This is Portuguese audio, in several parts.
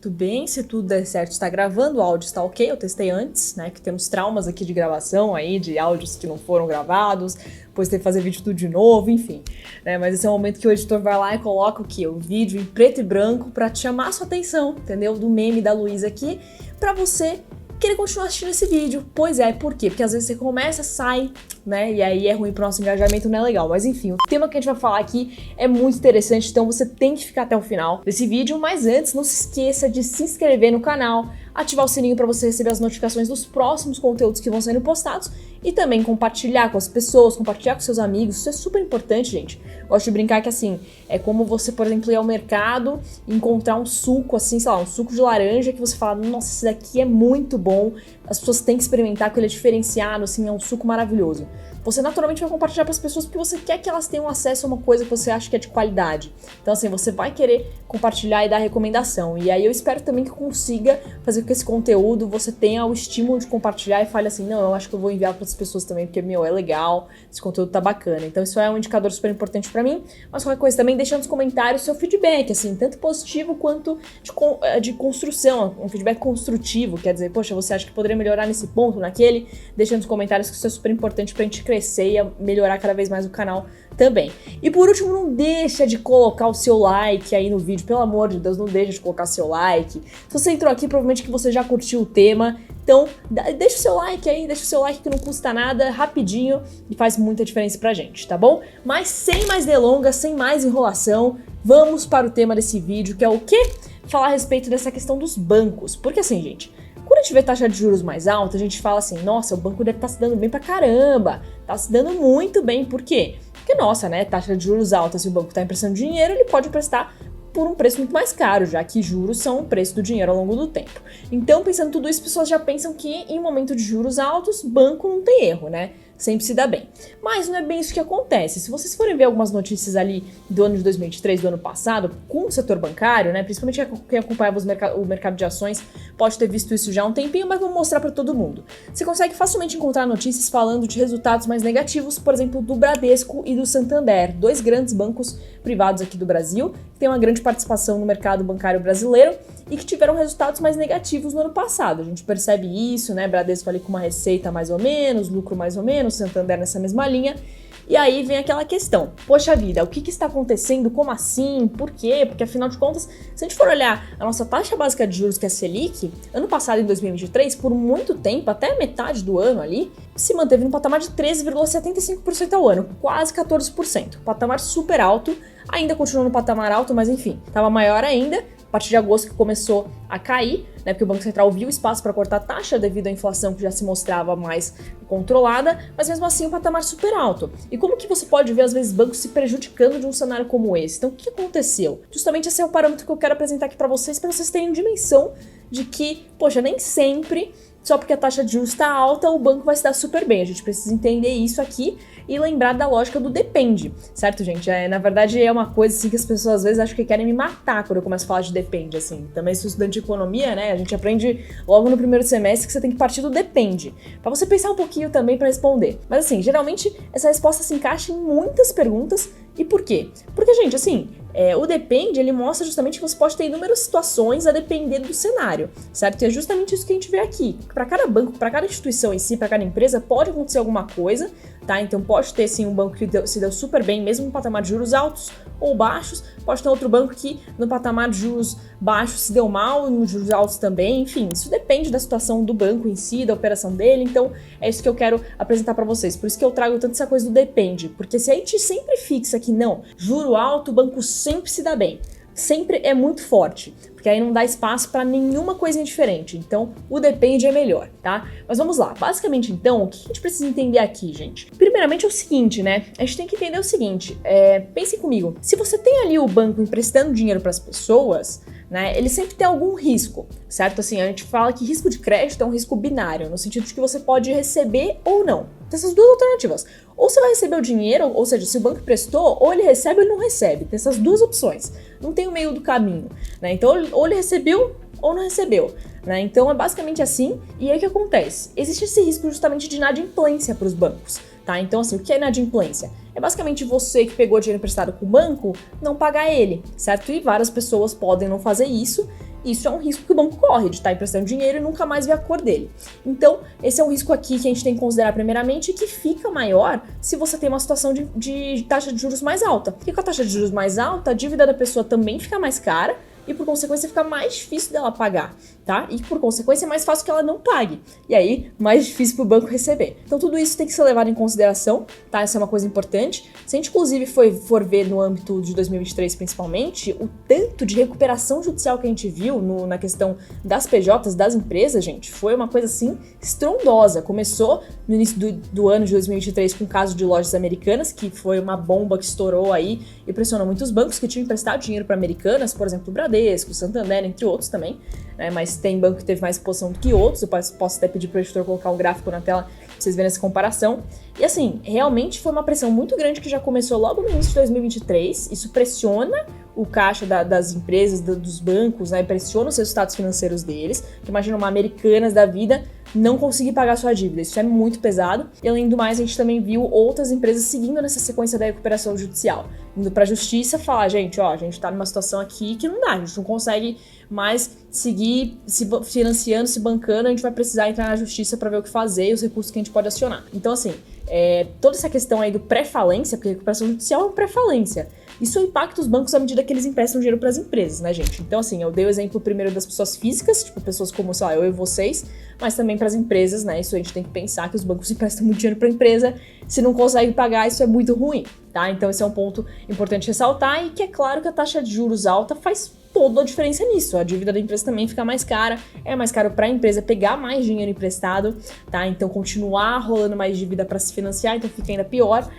tudo bem, se tudo der certo, está gravando, o áudio está ok, eu testei antes, né, que temos traumas aqui de gravação aí, de áudios que não foram gravados, depois ter que fazer vídeo tudo de novo, enfim, né, mas esse é o momento que o editor vai lá e coloca o quê? O vídeo em preto e branco para te chamar a sua atenção, entendeu? Do meme da Luísa aqui, para você querer continuar assistindo esse vídeo. Pois é, por quê? Porque às vezes você começa, sai, né, e aí é ruim pro nosso engajamento, não é legal. Mas enfim, o tema que a gente vai falar aqui é muito interessante, então você tem que ficar até o final desse vídeo. Mas antes, não se esqueça de se inscrever no canal, ativar o sininho para você receber as notificações dos próximos conteúdos que vão sendo postados e também compartilhar com as pessoas, compartilhar com seus amigos. Isso é super importante, gente. Gosto de brincar que assim, é como você, por exemplo, ir ao mercado e encontrar um suco assim, sei lá, um suco de laranja que você fala, nossa, esse daqui é muito bom, as pessoas têm que experimentar, porque ele é diferenciado, assim, é um suco maravilhoso. Você naturalmente vai compartilhar para as pessoas porque você quer que elas tenham acesso a uma coisa que você acha que é de qualidade. Então assim, você vai querer compartilhar e dar recomendação. E aí eu espero também que consiga fazer com que esse conteúdo você tenha o estímulo de compartilhar e fale assim, não, eu acho que eu vou enviar para as pessoas também, porque, meu, é legal, esse conteúdo tá bacana. Então isso é um indicador super importante para mim. Mas qualquer coisa também, deixa nos comentários seu feedback, assim, tanto positivo quanto de construção, um feedback construtivo, quer dizer, poxa, você acha que poderia melhorar nesse ponto, naquele? Deixa nos comentários que isso é super importante pra gente crescer e melhorar cada vez mais o canal também. E por último, não deixa de colocar o seu like aí no vídeo, pelo amor de Deus, não deixa de colocar seu like. Se você entrou aqui, provavelmente que você já curtiu o tema, então deixa o seu like aí, deixa o seu like que não custa nada, rapidinho e faz muita diferença pra gente, tá bom? Mas sem mais delongas, sem mais enrolação, vamos para o tema desse vídeo, que é o quê? Falar a respeito dessa questão dos bancos, porque assim, gente, quando a gente vê taxa de juros mais alta, a gente fala assim, nossa, o banco deve estar se dando bem pra caramba, tá se dando muito bem, por quê? Porque, nossa, né, taxa de juros alta, se o banco tá emprestando dinheiro, ele pode emprestar por um preço muito mais caro, já que juros são o preço do dinheiro ao longo do tempo. Então, pensando tudo isso, pessoas já pensam que em momento de juros altos, banco não tem erro, né? Sempre se dá bem. Mas não é bem isso que acontece. Se vocês forem ver algumas notícias ali do ano de 2023, do ano passado, com o setor bancário, né, principalmente quem acompanhava o mercado de ações, pode ter visto isso já há um tempinho, mas vou mostrar para todo mundo. Você consegue facilmente encontrar notícias falando de resultados mais negativos, por exemplo, do Bradesco e do Santander, dois grandes bancos privados aqui do Brasil, que têm uma grande participação no mercado bancário brasileiro e que tiveram resultados mais negativos no ano passado. A gente percebe isso, né, Bradesco ali com uma receita mais ou menos, lucro mais ou menos, Santander nessa mesma linha, e aí vem aquela questão, poxa vida, o que está acontecendo, como assim, por quê? Porque afinal de contas, se a gente for olhar a nossa taxa básica de juros, que é a Selic, ano passado, em 2023, por muito tempo, até metade do ano ali, se manteve no patamar de 13,75% ao ano, quase 14%, patamar super alto, ainda continua no patamar alto, mas enfim, estava maior ainda, a partir de agosto que começou a cair, né, porque o Banco Central viu espaço para cortar a taxa devido à inflação que já se mostrava mais controlada, mas mesmo assim um patamar super alto. E como que você pode ver, às vezes, bancos se prejudicando de um cenário como esse? Então, o que aconteceu? Justamente esse é o parâmetro que eu quero apresentar aqui para vocês terem dimensão de que, poxa, nem sempre, só porque a taxa de juros está alta, o banco vai se dar super bem. A gente precisa entender isso aqui e lembrar da lógica do depende, certo, gente? Na verdade, é uma coisa assim que as pessoas às vezes acham que querem me matar quando eu começo a falar de depende, assim. Também sou estudante de economia, né? A gente aprende logo no primeiro semestre que você tem que partir do depende, pra você pensar um pouquinho também pra responder. Mas assim, geralmente essa resposta se encaixa em muitas perguntas. E por quê? Porque, gente, assim, o depende, ele mostra justamente que você pode ter inúmeras situações a depender do cenário, certo? E é justamente isso que a gente vê aqui. Para cada banco, para cada instituição em si, para cada empresa, pode acontecer alguma coisa, tá? Então pode ter, sim, um banco que se deu super bem, mesmo no patamar de juros altos ou baixos, pode ter outro banco que no patamar de juros baixos se deu mal, nos juros altos também, enfim, isso depende da situação do banco em si, da operação dele, então é isso que eu quero apresentar para vocês, por isso que eu trago tanto essa coisa do depende, porque se a gente sempre fixa que não, juro alto, o banco sempre se dá bem, sempre é muito forte, porque aí não dá espaço para nenhuma coisinha diferente, então o depende é melhor, tá? Mas vamos lá, basicamente então, o que a gente precisa entender aqui, gente? Primeiramente é o seguinte, né? A gente tem que entender o seguinte, pensem comigo, se você tem ali o banco emprestando dinheiro para as pessoas, né, ele sempre tem algum risco, certo? Assim, a gente fala que risco de crédito é um risco binário, no sentido de que você pode receber ou não. Tem essas duas alternativas. Ou você vai receber o dinheiro, ou seja, se o banco prestou, ou ele recebe ou ele não recebe. Tem essas duas opções. Não tem o meio do caminho, né? Então, ou ele recebeu ou não recebeu, né? Então, é basicamente assim. E aí o que acontece? Existe esse risco justamente de inadimplência para os bancos, tá? Então, assim, o que é inadimplência? É basicamente você que pegou dinheiro emprestado com o banco não pagar ele, certo? E várias pessoas podem não fazer isso. isso é um risco que o banco corre, de estar emprestando dinheiro e nunca mais ver a cor dele. Então, esse é um risco aqui que a gente tem que considerar primeiramente, que fica maior se você tem uma situação de taxa de juros mais alta. Porque com a taxa de juros mais alta, a dívida da pessoa também fica mais cara, e por consequência fica mais difícil dela pagar, tá? E por consequência é mais fácil que ela não pague. E aí, mais difícil pro banco receber. Então tudo isso tem que ser levado em consideração, tá? Essa é uma coisa importante. Se a gente inclusive for ver no âmbito de 2023 principalmente, o tanto de recuperação judicial que a gente viu na questão das PJs, das empresas, gente, foi uma coisa assim estrondosa. Começou no início do ano de 2023 com o caso de Lojas Americanas, que foi uma bomba que estourou aí e pressionou muitos bancos que tinham emprestado dinheiro para Americanas, por exemplo, o Bradesco, o Santander, entre outros também, né? Mas tem banco que teve mais exposição do que outros. Eu posso até pedir para o editor colocar um gráfico na tela pra vocês verem essa comparação. E assim, realmente foi uma pressão muito grande que já começou logo no início de 2023. Isso pressiona o caixa das empresas, dos bancos, né? Pressiona os resultados financeiros deles. Imagina uma Americanas da vida não conseguir pagar sua dívida. Isso é muito pesado. E além do mais, a gente também viu outras empresas seguindo nessa sequência da recuperação judicial, indo pra justiça falar, gente, ó, a gente tá numa situação aqui que não dá, a gente não consegue mais seguir se financiando, se bancando, a gente vai precisar entrar na justiça para ver o que fazer e os recursos que a gente pode acionar. Então, assim, toda essa questão aí do pré-falência, porque recuperação judicial é uma pré-falência, isso impacta os bancos à medida que eles emprestam dinheiro para as empresas, né, gente? Então, assim, eu dei o exemplo primeiro das pessoas físicas, tipo, pessoas como, sei lá, eu e vocês, mas também para as empresas, né? Isso a gente tem que pensar que os bancos emprestam muito dinheiro para a empresa, se não consegue pagar, isso é muito ruim, tá? Então, esse é um ponto importante ressaltar, e que é claro que a taxa de juros alta faz toda a diferença nisso. A dívida da empresa também fica mais cara, é mais caro para a empresa pegar mais dinheiro emprestado, tá? Então, continuar rolando mais dívida para se financiar, então fica ainda pior,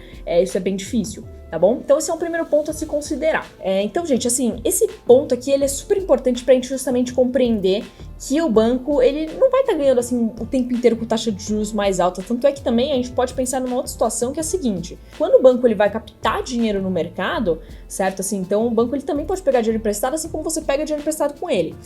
isso é bem difícil. Tá bom? Então esse é um primeiro ponto a se considerar. Então, gente, assim, esse ponto aqui, ele é super importante pra gente justamente compreender que o banco, ele não vai estar ganhando, assim, o tempo inteiro com taxa de juros mais alta. Tanto é que também a gente pode pensar numa outra situação, que é a seguinte: quando o banco ele vai captar dinheiro no mercado, certo? Assim, então o banco ele também pode pegar dinheiro emprestado, assim como você pega dinheiro emprestado com ele.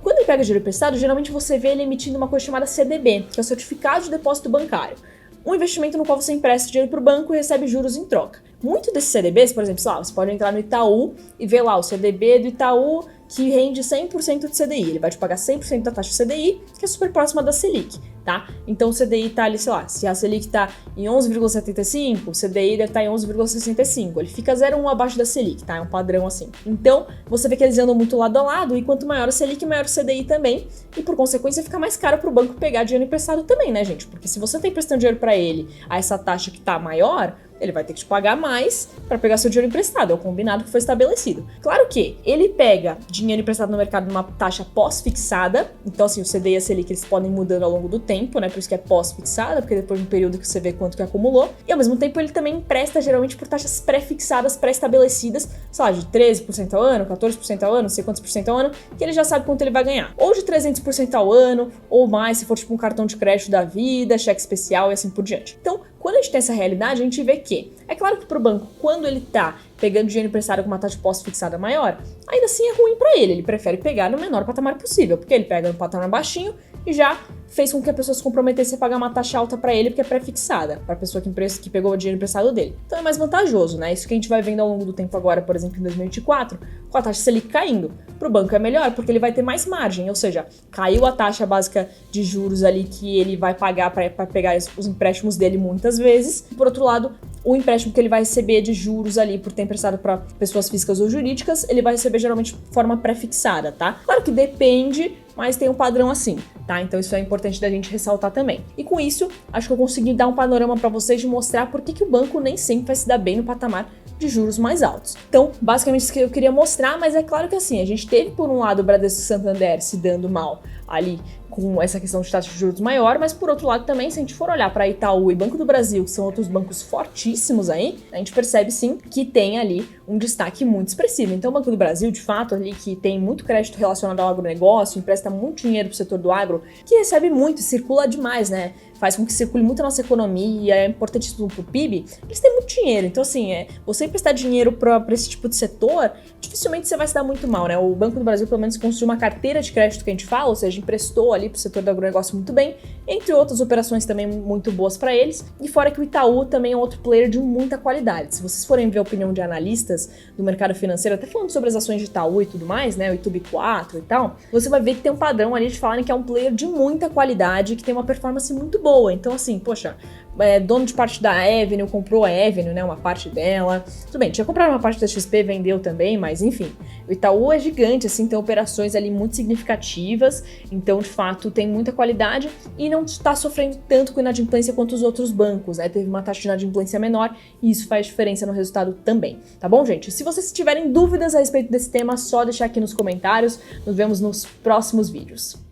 Quando ele pega dinheiro emprestado, geralmente você vê ele emitindo uma coisa chamada CDB, que é o Certificado de Depósito Bancário. Um investimento no qual você empresta dinheiro para o banco e recebe juros em troca. Muito desses CDBs, por exemplo, sei lá, você pode entrar no Itaú e ver lá o CDB do Itaú que rende 100% de CDI. Ele vai te pagar 100% da taxa CDI, que é super próxima da Selic, tá? Então o CDI tá ali, sei lá, se a Selic tá em 11,75, o CDI deve estar em 11,65. Ele fica 0,1 abaixo da Selic, tá? É um padrão assim. Então, você vê que eles andam muito lado a lado, e quanto maior a Selic, maior o CDI também, e por consequência fica mais caro pro banco pegar dinheiro emprestado também, né, gente? Porque se você tá emprestando dinheiro para ele a essa taxa que tá maior, ele vai ter que te pagar mais para pegar seu dinheiro emprestado, é o combinado que foi estabelecido. Claro que ele pega dinheiro emprestado no mercado numa taxa pós-fixada, então assim, o CDI e a Selic eles podem ir mudando ao longo do tempo, né, por isso que é pós-fixada, porque depois de um período que você vê quanto que acumulou, e ao mesmo tempo ele também empresta geralmente por taxas pré-fixadas, pré-estabelecidas, sei lá, de 13% ao ano, 14% ao ano, não sei quantos por cento ao ano, que ele já sabe quanto ele vai ganhar. Ou de 300% ao ano, ou mais, se for tipo um cartão de crédito da vida, cheque especial e assim por diante. Então, quando a gente tem essa realidade, a gente vê que, é claro que pro banco, quando ele tá pegando dinheiro emprestado com uma taxa de pós-fixada maior, ainda assim é ruim para ele prefere pegar no menor patamar possível, porque ele pega no patamar baixinho e já fez com que a pessoa se comprometesse a pagar uma taxa alta para ele, porque é pré-fixada, para a pessoa que pegou o dinheiro emprestado dele. Então é mais vantajoso, né? Isso que a gente vai vendo ao longo do tempo agora, por exemplo, em 2024, com a taxa Selic caindo. Para o banco é melhor, porque ele vai ter mais margem, ou seja, caiu a taxa básica de juros ali que ele vai pagar para pegar os empréstimos dele muitas vezes. E por outro lado, o empréstimo que ele vai receber de juros ali por ter emprestado para pessoas físicas ou jurídicas, ele vai receber geralmente de forma pré-fixada, tá? Claro que depende, mas tem um padrão assim, tá? Então isso é importante da gente ressaltar também. E com isso, acho que eu consegui dar um panorama para vocês de mostrar por que o banco nem sempre vai se dar bem no patamar de juros mais altos. Então, basicamente isso que eu queria mostrar, mas é claro que assim, a gente teve por um lado o Bradesco e Santander se dando mal ali com essa questão de taxa de juros maior, mas por outro lado também, se a gente for olhar para Itaú e Banco do Brasil, que são outros bancos fortíssimos aí, a gente percebe sim que tem ali um destaque muito expressivo. Então o Banco do Brasil, de fato, ali que tem muito crédito relacionado ao agronegócio, empresta muito dinheiro pro setor do agro, que recebe muito, circula demais, né? Faz com que circule muito a nossa economia, é importantíssimo pro PIB, eles têm muito dinheiro. Então, assim, você emprestar dinheiro para esse tipo de setor, dificilmente você vai se dar muito mal, né? O Banco do Brasil, pelo menos, construiu uma carteira de crédito que a gente fala, ou seja, emprestou ali ali pro setor do agronegócio muito bem, entre outras operações também muito boas para eles. E fora que o Itaú também é outro player de muita qualidade. Se vocês forem ver a opinião de analistas do mercado financeiro, até falando sobre as ações de Itaú e tudo mais, né, o YouTube 4 e tal, você vai ver que tem um padrão ali de falarem que é um player de muita qualidade, que tem uma performance muito boa. Então, assim, poxa, dono de parte da Avenue, comprou a Avenue, né, uma parte dela. Tudo bem, tinha comprado uma parte da XP, vendeu também, mas enfim. O Itaú é gigante, assim, tem operações ali muito significativas, então, de fato, tem muita qualidade e não está sofrendo tanto com inadimplência quanto os outros bancos, né? Teve uma taxa de inadimplência menor e isso faz diferença no resultado também, tá bom, gente? Se vocês tiverem dúvidas a respeito desse tema, só deixar aqui nos comentários. Nos vemos nos próximos vídeos.